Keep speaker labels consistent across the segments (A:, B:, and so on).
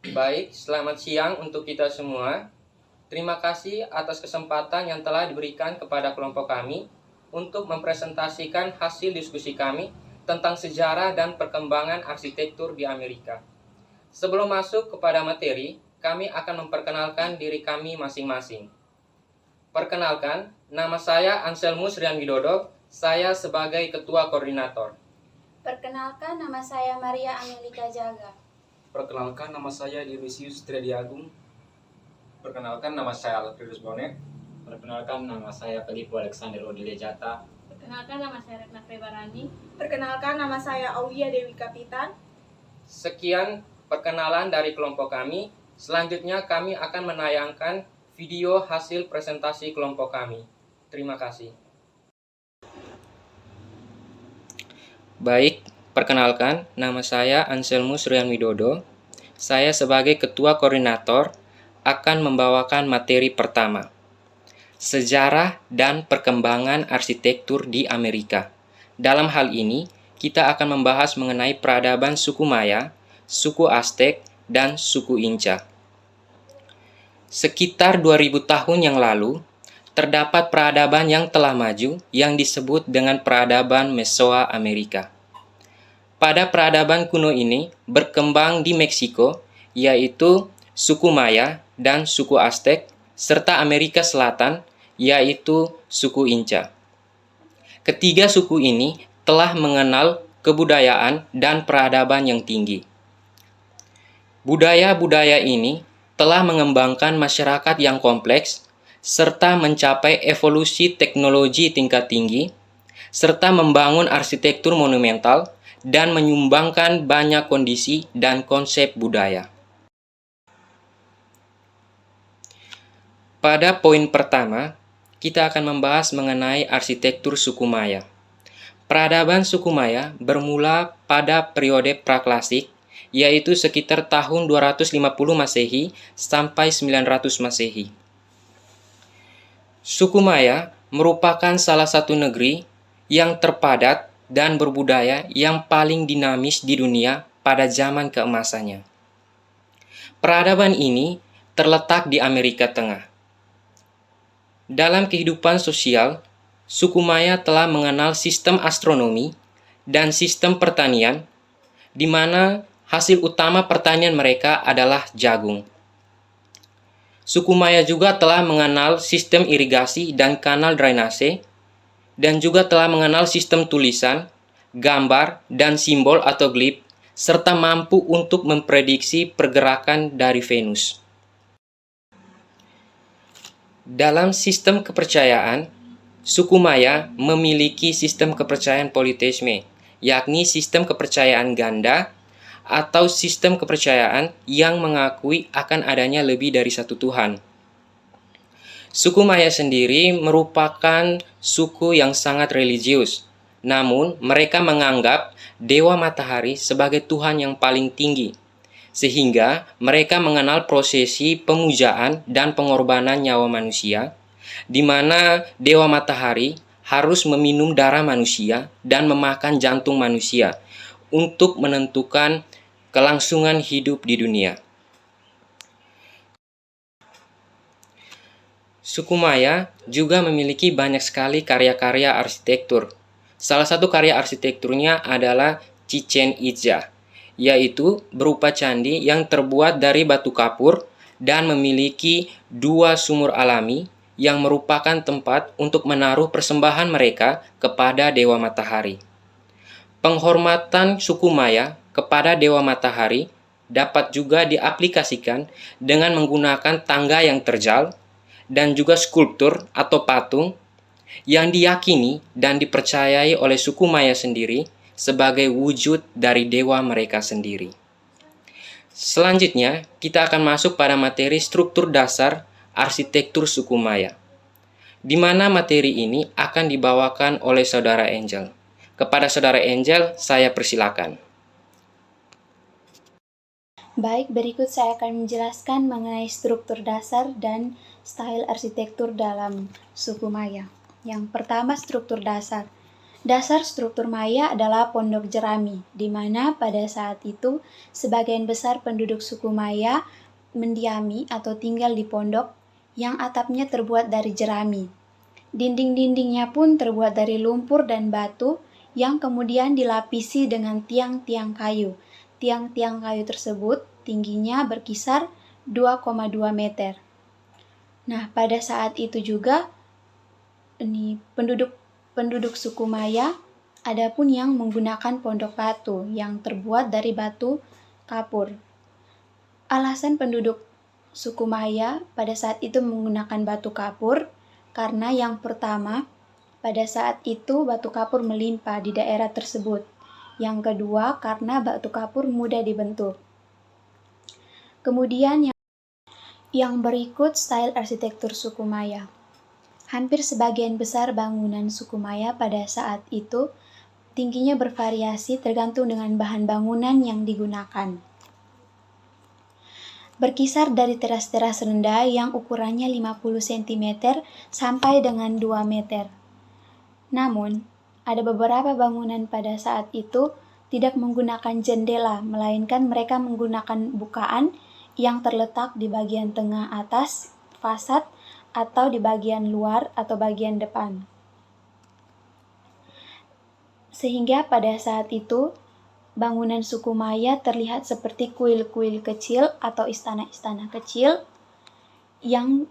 A: Baik, selamat siang untuk kita semua. Terima kasih atas kesempatan yang telah diberikan kepada kelompok kami untuk mempresentasikan hasil diskusi kami tentang sejarah dan perkembangan arsitektur di Amerika. Sebelum masuk kepada materi, kami akan memperkenalkan diri kami masing-masing. Perkenalkan, nama saya Anselmus Rian Widodo, saya sebagai Ketua Koordinator.
B: Perkenalkan, nama saya Maria Amelika Jaga.
C: Perkenalkan, nama saya Dionysius Triadiagung.
D: Perkenalkan, nama saya Alfredus Bonet.
E: Perkenalkan, nama saya Felipo Alexander Odilejata.
F: Perkenalkan, nama saya Retna Prebarani.
G: Perkenalkan, nama saya Aulia Dewi Kapitan.
A: Sekian perkenalan dari kelompok kami. Selanjutnya kami akan menayangkan video hasil presentasi kelompok kami. Terima kasih. Baik, perkenalkan, nama saya Anselmus Rian Widodo. Saya sebagai Ketua Koordinator akan membawakan materi pertama, sejarah dan perkembangan arsitektur di Amerika. Dalam hal ini, kita akan membahas mengenai peradaban suku Maya, suku Aztec, dan suku Inca. Sekitar 2000 tahun yang lalu, terdapat peradaban yang telah maju yang disebut dengan peradaban Mesoamerika. Pada peradaban kuno ini berkembang di Meksiko, yaitu suku Maya dan suku Aztec, serta Amerika Selatan, yaitu suku Inca. Ketiga suku ini telah mengenal kebudayaan dan peradaban yang tinggi. Budaya-budaya ini telah mengembangkan masyarakat yang kompleks, serta mencapai evolusi teknologi tingkat tinggi, serta membangun arsitektur monumental, dan menyumbangkan banyak kondisi dan konsep budaya. Pada poin pertama, kita akan membahas mengenai arsitektur suku Maya. Peradaban suku Maya bermula pada periode praklasik, yaitu sekitar tahun 250 Masehi sampai 900 Masehi. Suku Maya merupakan salah satu negeri yang terpadat dan berbudaya yang paling dinamis di dunia pada zaman keemasannya. Peradaban ini terletak di Amerika Tengah. Dalam kehidupan sosial, suku Maya telah mengenal sistem astronomi dan sistem pertanian, di mana hasil utama pertanian mereka adalah jagung. Suku Maya juga telah mengenal sistem irigasi dan kanal drainase, dan juga telah mengenal sistem tulisan, gambar, dan simbol atau glif, serta mampu untuk memprediksi pergerakan dari Venus. Dalam sistem kepercayaan, suku Maya memiliki sistem kepercayaan politeisme, yakni sistem kepercayaan ganda atau sistem kepercayaan yang mengakui akan adanya lebih dari satu Tuhan. Suku Maya sendiri merupakan suku yang sangat religius, namun mereka menganggap Dewa Matahari sebagai Tuhan yang paling tinggi, sehingga mereka mengenal prosesi pemujaan dan pengorbanan nyawa manusia, di mana Dewa Matahari harus meminum darah manusia dan memakan jantung manusia untuk menentukan kelangsungan hidup di dunia. Suku Maya juga memiliki banyak sekali karya-karya arsitektur. Salah satu karya arsitekturnya adalah Chichen Itza, yaitu berupa candi yang terbuat dari batu kapur dan memiliki 2 sumur alami yang merupakan tempat untuk menaruh persembahan mereka kepada Dewa Matahari. Penghormatan suku Maya kepada Dewa Matahari dapat juga diaplikasikan dengan menggunakan tangga yang terjal, dan juga skulptur atau patung yang diyakini dan dipercayai oleh suku Maya sendiri sebagai wujud dari dewa mereka sendiri. Selanjutnya, kita akan masuk pada materi struktur dasar arsitektur suku Maya, di mana materi ini akan dibawakan oleh Saudara Angel. Kepada Saudara Angel, saya persilakan.
B: Baik, berikut saya akan menjelaskan mengenai struktur dasar dan style arsitektur dalam suku Maya. Yang pertama, struktur dasar. Dasar struktur Maya adalah Pondok Jerami, di mana pada saat itu sebagian besar penduduk suku Maya mendiami atau tinggal di pondok yang atapnya terbuat dari jerami. Dinding-dindingnya pun terbuat dari lumpur dan batu yang kemudian dilapisi dengan tiang-tiang kayu. Tiang-tiang kayu tersebut tingginya berkisar 2,2 meter. Nah, pada saat itu juga penduduk suku Maya ada pun yang menggunakan pondok batu yang terbuat dari batu kapur. Alasan penduduk suku Maya pada saat itu menggunakan batu kapur karena yang pertama, pada saat itu batu kapur melimpah di daerah tersebut. Yang kedua, karena batu kapur mudah dibentuk. Kemudian yang berikut style arsitektur suku Maya. Hampir sebagian besar bangunan suku Maya pada saat itu tingginya bervariasi tergantung dengan bahan bangunan yang digunakan. Berkisar dari teras-teras rendah yang ukurannya 50 cm sampai dengan 2 meter. Namun, ada beberapa bangunan pada saat itu tidak menggunakan jendela, melainkan mereka menggunakan bukaan yang terletak di bagian tengah atas fasad atau di bagian luar atau bagian depan. Sehingga pada saat itu, bangunan suku Maya terlihat seperti kuil-kuil kecil atau istana-istana kecil yang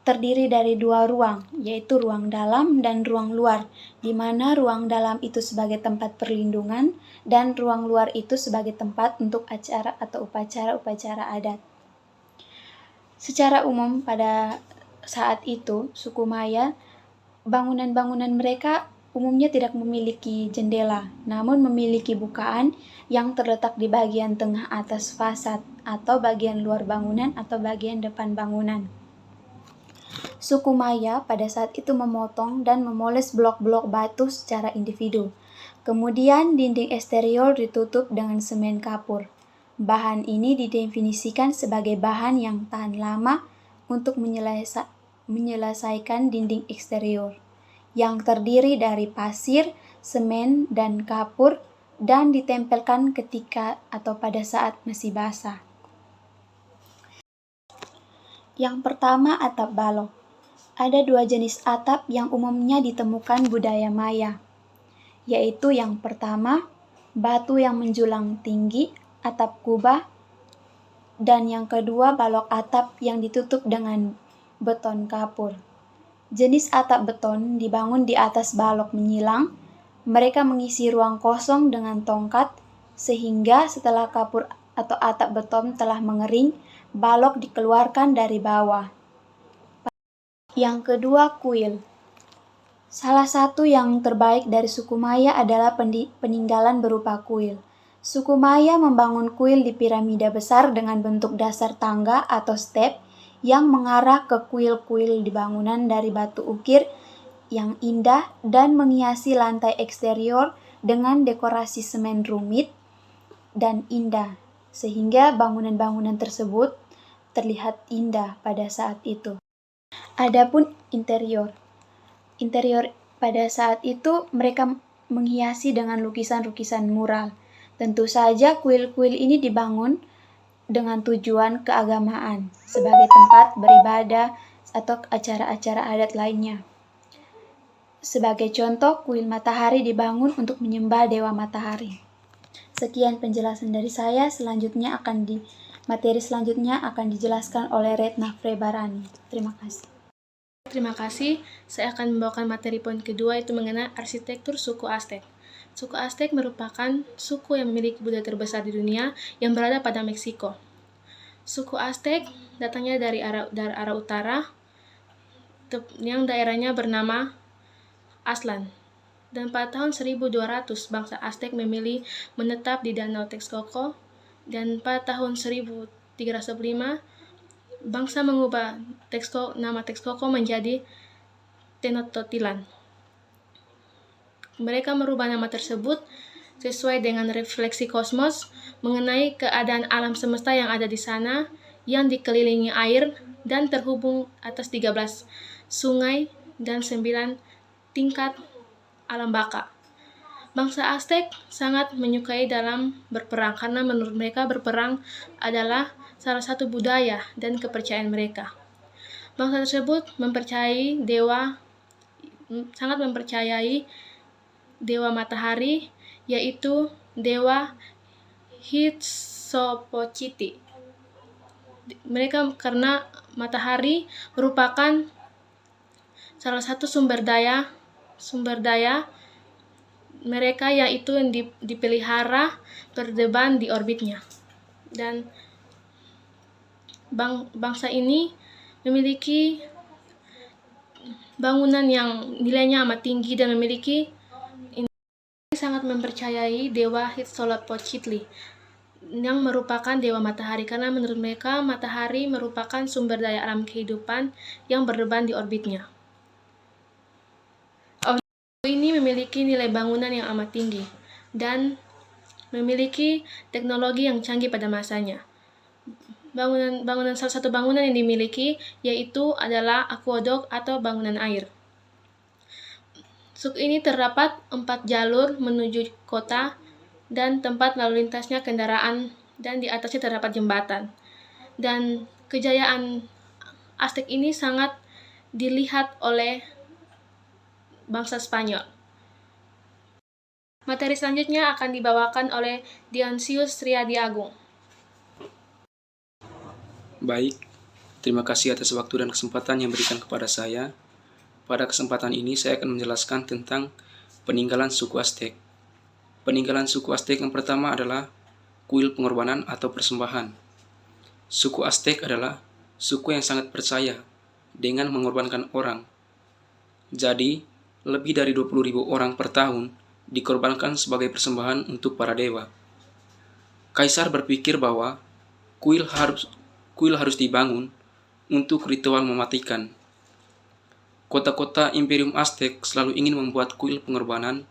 B: terdiri dari dua ruang, yaitu ruang dalam dan ruang luar, di mana ruang dalam itu sebagai tempat perlindungan dan ruang luar itu sebagai tempat untuk acara atau upacara-upacara adat. Secara umum pada saat itu, suku Maya, bangunan-bangunan mereka umumnya tidak memiliki jendela, namun memiliki bukaan yang terletak di bagian tengah atas fasad atau bagian luar bangunan atau bagian depan bangunan. Suku Maya pada saat itu memotong dan memoles blok-blok batu secara individu. Kemudian dinding eksterior ditutup dengan semen kapur. Bahan ini didefinisikan sebagai bahan yang tahan lama untuk menyelesaikan dinding eksterior, yang terdiri dari pasir, semen, dan kapur, dan ditempelkan ketika atau pada saat masih basah. Yang pertama, atap balok. Ada dua jenis atap yang umumnya ditemukan budaya Maya, yaitu yang pertama, batu yang menjulang tinggi, atap kubah, dan yang kedua, balok atap yang ditutup dengan beton kapur. Jenis atap beton dibangun di atas balok menyilang. Mereka mengisi ruang kosong dengan tongkat, sehingga setelah kapur atau atap beton telah mengering, balok dikeluarkan dari bawah. Yang kedua, kuil. Salah satu yang terbaik dari suku Maya adalah peninggalan berupa kuil. Suku Maya membangun kuil di piramida besar dengan bentuk dasar tangga atau step yang mengarah ke kuil-kuil di bangunan dari batu ukir yang indah dan menghiasi lantai eksterior dengan dekorasi semen rumit dan indah, sehingga bangunan-bangunan tersebut terlihat indah pada saat itu. Adapun interior pada saat itu mereka menghiasi dengan lukisan-lukisan mural. Tentu saja kuil-kuil ini dibangun dengan tujuan keagamaan sebagai tempat beribadah atau acara-acara adat lainnya. Sebagai contoh, kuil matahari dibangun untuk menyembah dewa matahari. Sekian penjelasan dari saya. Materi selanjutnya akan dijelaskan oleh Retna Frebarani. Terima kasih.
F: Terima kasih. Saya akan membawakan materi poin kedua, yaitu mengenai arsitektur suku Aztec. Suku Aztec merupakan suku yang memiliki budaya terbesar di dunia yang berada pada Meksiko. Suku Aztec datangnya dari arah utara, yang daerahnya bernama Aztlan. Dan pada tahun 1200, bangsa Aztec memilih menetap di Danau Texcoco, dan pada tahun 1305, bangsa mengubah nama Texcoco menjadi Tenochtitlan. Mereka merubah nama tersebut sesuai dengan refleksi kosmos mengenai keadaan alam semesta yang ada di sana, yang dikelilingi air dan terhubung atas 13 sungai dan 9 tingkat alam baka. Bangsa Aztec sangat menyukai dalam berperang karena menurut mereka berperang adalah salah satu budaya dan kepercayaan mereka. Bangsa tersebut sangat mempercayai dewa matahari, yaitu dewa Huitzilopochtli. Mereka karena matahari merupakan salah satu sumber daya mereka, yaitu yang dipelihara berdeban di orbitnya. Dan bangsa ini memiliki bangunan yang nilainya amat tinggi dan sangat mempercayai dewa Huitzilopochtli yang merupakan dewa matahari karena menurut mereka matahari merupakan sumber daya alam kehidupan yang berdeban di orbitnya. Ini memiliki nilai bangunan yang amat tinggi dan memiliki teknologi yang canggih pada masanya. Salah satu bangunan yang dimiliki yaitu adalah akuodok atau bangunan air. Suku ini terdapat 4 jalur menuju kota dan tempat lalu lintasnya kendaraan, dan di atasnya terdapat jembatan. Dan kejayaan Aztec ini sangat dilihat oleh bangsa Spanyol. Materi selanjutnya akan dibawakan oleh Dionysius Triadiagung.
C: Baik, terima kasih atas waktu dan kesempatan yang diberikan kepada saya. Pada kesempatan ini saya akan menjelaskan tentang peninggalan suku Aztec. Peninggalan suku Aztec yang pertama adalah kuil pengorbanan atau persembahan. Suku Aztec adalah suku yang sangat percaya dengan mengorbankan orang. Jadi, lebih dari 20.000 orang per tahun dikorbankan sebagai persembahan untuk para dewa. Kaisar berpikir bahwa kuil harus dibangun untuk ritual mematikan. Kota-kota Imperium Aztec selalu ingin membuat kuil pengorbanan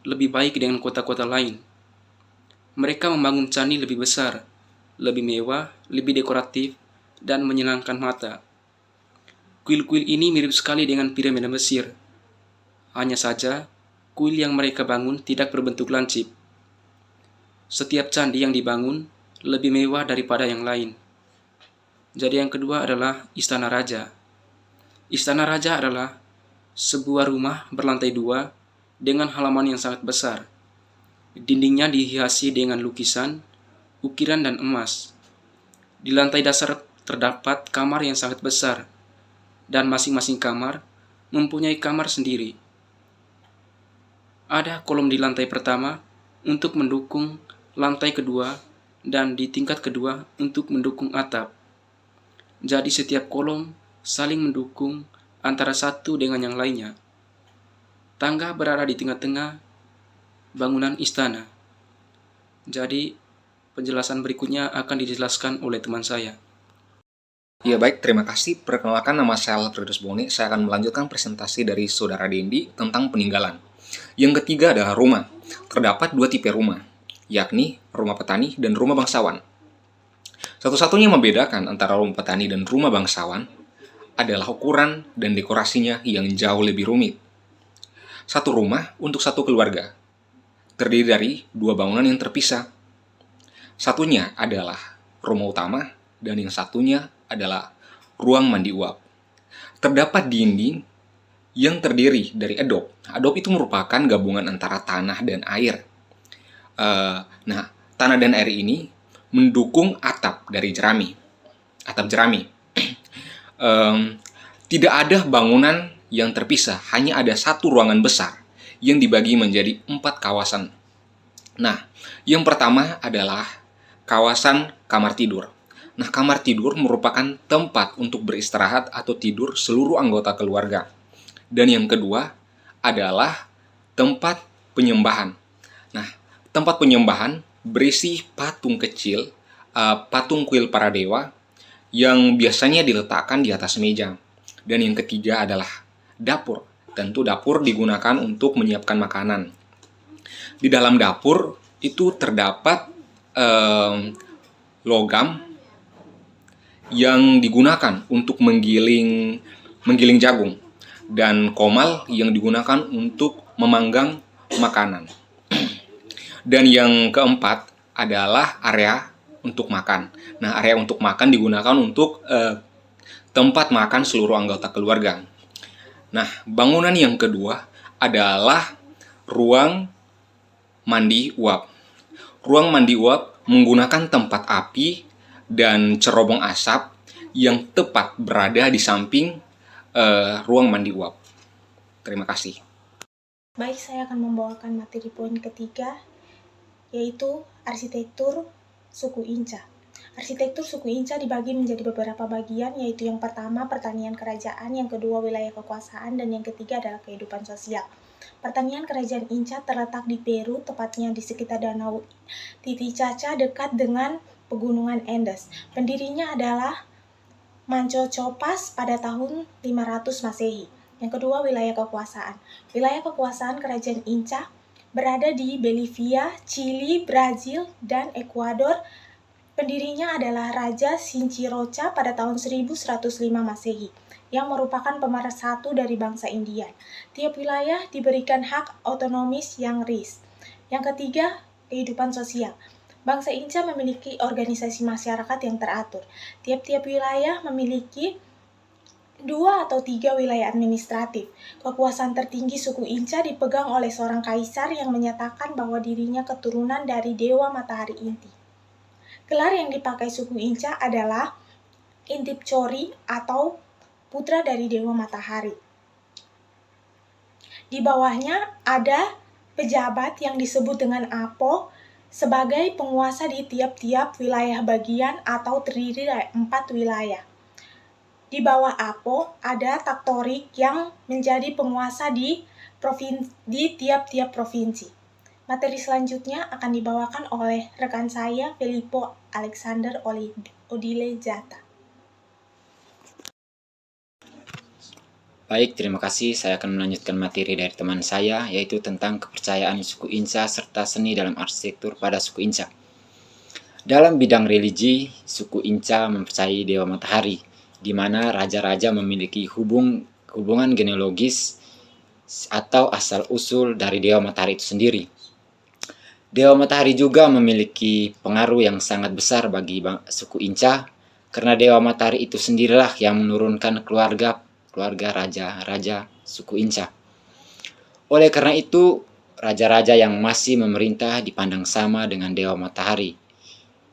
C: lebih baik dengan kota-kota lain. Mereka membangun candi lebih besar, lebih mewah, lebih dekoratif, dan menyenangkan mata. Kuil-kuil ini mirip sekali dengan piramida Mesir. Hanya saja, kuil yang mereka bangun tidak berbentuk lancip. Setiap candi yang dibangun lebih mewah daripada yang lain. Jadi yang kedua adalah Istana Raja. Istana Raja adalah sebuah rumah berlantai 2 dengan halaman yang sangat besar. Dindingnya dihiasi dengan lukisan, ukiran, dan emas. Di lantai dasar terdapat kamar yang sangat besar, dan masing-masing kamar mempunyai kamar sendiri. Ada kolom di lantai pertama untuk mendukung lantai kedua dan di tingkat kedua untuk mendukung atap. Jadi setiap kolom saling mendukung antara satu dengan yang lainnya. Tangga berada di tengah-tengah bangunan istana. Jadi penjelasan berikutnya akan dijelaskan oleh teman saya.
D: Ya baik, terima kasih. Perkenalkan, nama saya Alfredus Boni. Saya akan melanjutkan presentasi dari Saudara Dendi tentang peninggalan. Yang ketiga adalah rumah. Terdapat 2 tipe rumah, yakni rumah petani dan rumah bangsawan. Satu-satunya yang membedakan antara rumah petani dan rumah bangsawan adalah ukuran dan dekorasinya yang jauh lebih rumit. Satu rumah untuk satu keluarga, terdiri dari 2 bangunan yang terpisah. Satunya adalah rumah utama dan yang satunya adalah ruang mandi uap. Terdapat dinding yang terdiri dari adob. Adob itu merupakan gabungan antara tanah dan air. Tanah dan air ini mendukung atap dari jerami. Atap jerami. Tidak ada bangunan yang terpisah, hanya ada satu ruangan besar yang dibagi menjadi 4 kawasan. Nah, yang pertama adalah kawasan kamar tidur. Nah, kamar tidur merupakan tempat untuk beristirahat atau tidur seluruh anggota keluarga. Dan yang kedua adalah tempat penyembahan. Nah, tempat penyembahan berisi patung kecil, patung kuil para dewa yang biasanya diletakkan di atas meja. Dan yang ketiga adalah dapur. Tentu dapur digunakan untuk menyiapkan makanan. Di dalam dapur itu terdapat logam yang digunakan untuk menggiling jagung, dan komal yang digunakan untuk memanggang makanan. Dan yang keempat adalah area untuk makan. Nah, area untuk makan digunakan untuk tempat makan seluruh anggota keluarga. Nah, bangunan yang kedua adalah ruang mandi uap. Ruang mandi uap menggunakan tempat api dan cerobong asap yang tepat berada di samping ruang mandi uap. Terima kasih.
G: Baik, saya akan membawakan materi poin ketiga, yaitu arsitektur suku Inca. Arsitektur suku Inca dibagi menjadi beberapa bagian, yaitu yang pertama pertanian kerajaan, yang kedua wilayah kekuasaan, dan yang ketiga adalah kehidupan sosial. Pertanian kerajaan Inca terletak di Peru, tepatnya di sekitar Danau Titicaca dekat dengan pegunungan Andes. Pendirinya adalah Manco Copas pada tahun 500 Masehi. Yang kedua, wilayah kekuasaan. Wilayah kekuasaan kerajaan Inca berada di Bolivia, Chili, Brazil, dan Ekuador. Pendirinya adalah Raja Sinchirocha pada tahun 1105 Masehi, yang merupakan pemersatu dari bangsa Indian. Tiap wilayah diberikan hak otonomis yang RIS. Yang ketiga, kehidupan sosial. Bangsa Inca memiliki organisasi masyarakat yang teratur. Tiap-tiap wilayah memiliki 2 atau 3 wilayah administratif. Kekuasaan tertinggi suku Inca dipegang oleh seorang kaisar yang menyatakan bahwa dirinya keturunan dari Dewa Matahari Inti. Gelar yang dipakai suku Inca adalah Intipchori atau putra dari Dewa Matahari. Di bawahnya ada pejabat yang disebut dengan Apo sebagai penguasa di tiap-tiap wilayah bagian atau terdiri dari 4 wilayah. Di bawah Apo ada Taktorik yang menjadi penguasa di tiap-tiap provinsi. Materi selanjutnya akan dibawakan oleh rekan saya, Filippo Alexander Odile Jata.
E: Baik, terima kasih. Saya akan melanjutkan materi dari teman saya, yaitu tentang kepercayaan suku Inca serta seni dalam arsitektur pada suku Inca. Dalam bidang religi, suku Inca mempercayai Dewa Matahari, di mana raja-raja memiliki hubungan genealogis atau asal-usul dari Dewa Matahari itu sendiri. Dewa Matahari juga memiliki pengaruh yang sangat besar bagi suku Inca, karena Dewa Matahari itu sendirilah yang menurunkan keluarga raja-raja suku Inca. Oleh karena itu, raja-raja yang masih memerintah dipandang sama dengan Dewa Matahari.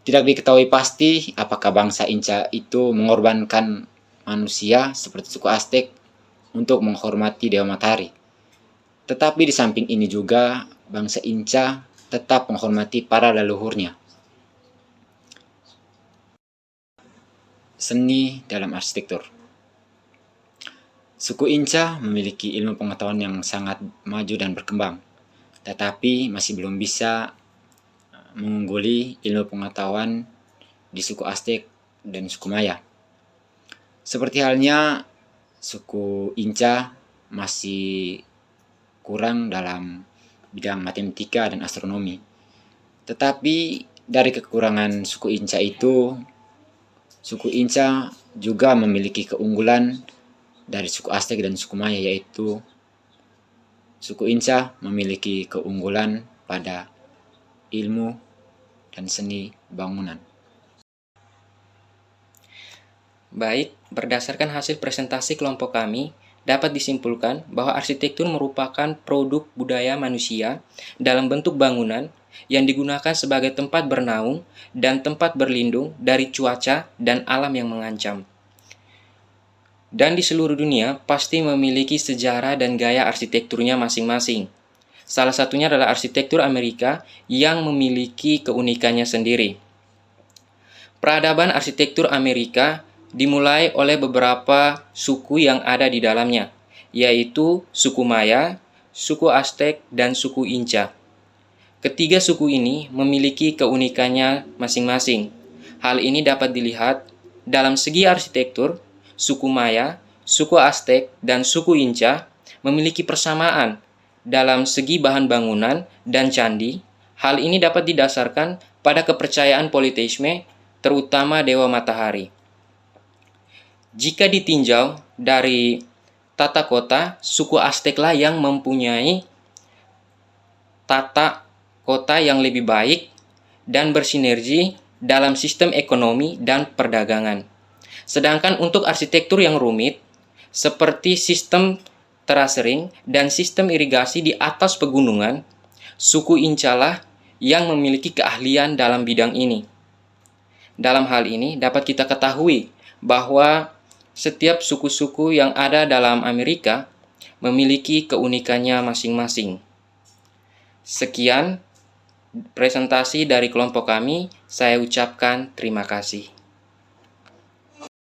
E: Tidak diketahui pasti apakah bangsa Inca itu mengorbankan manusia seperti suku Aztec untuk menghormati Dewa Matahari. Tetapi di samping ini juga, bangsa Inca tetap menghormati para leluhurnya. Seni dalam arsitektur. Suku Inca memiliki ilmu pengetahuan yang sangat maju dan berkembang, tetapi masih belum bisa mengungguli ilmu pengetahuan di suku Aztec dan suku Maya. Seperti halnya suku Inca masih kurang dalam bidang matematika dan astronomi. Tetapi dari kekurangan suku Inca itu, suku Inca juga memiliki keunggulan dari suku Aztec dan suku Maya, yaitu suku Inca memiliki keunggulan pada ilmu dan seni bangunan.
A: Baik, berdasarkan hasil presentasi kelompok kami, dapat disimpulkan bahwa arsitektur merupakan produk budaya manusia dalam bentuk bangunan yang digunakan sebagai tempat bernaung dan tempat berlindung dari cuaca dan alam yang mengancam. Dan di seluruh dunia pasti memiliki sejarah dan gaya arsitekturnya masing-masing. Salah satunya adalah arsitektur Amerika yang memiliki keunikannya sendiri. Peradaban arsitektur Amerika dimulai oleh beberapa suku yang ada di dalamnya, yaitu suku Maya, suku Aztec, dan suku Inca. Ketiga suku ini memiliki keunikannya masing-masing. Hal ini dapat dilihat dalam segi arsitektur. Suku Maya, suku Aztec, dan suku Inca memiliki persamaan dalam segi bahan bangunan dan candi. Hal ini dapat didasarkan pada kepercayaan politeisme, terutama Dewa Matahari. Jika ditinjau dari tata kota, suku Azteclah yang mempunyai tata kota yang lebih baik dan bersinergi dalam sistem ekonomi dan perdagangan. Sedangkan untuk arsitektur yang rumit, seperti sistem terasering dan sistem irigasi di atas pegunungan, suku Inca lah yang memiliki keahlian dalam bidang ini. Dalam hal ini dapat kita ketahui bahwa setiap suku-suku yang ada dalam Amerika memiliki keunikannya masing-masing. Sekian presentasi dari kelompok kami, saya ucapkan terima kasih.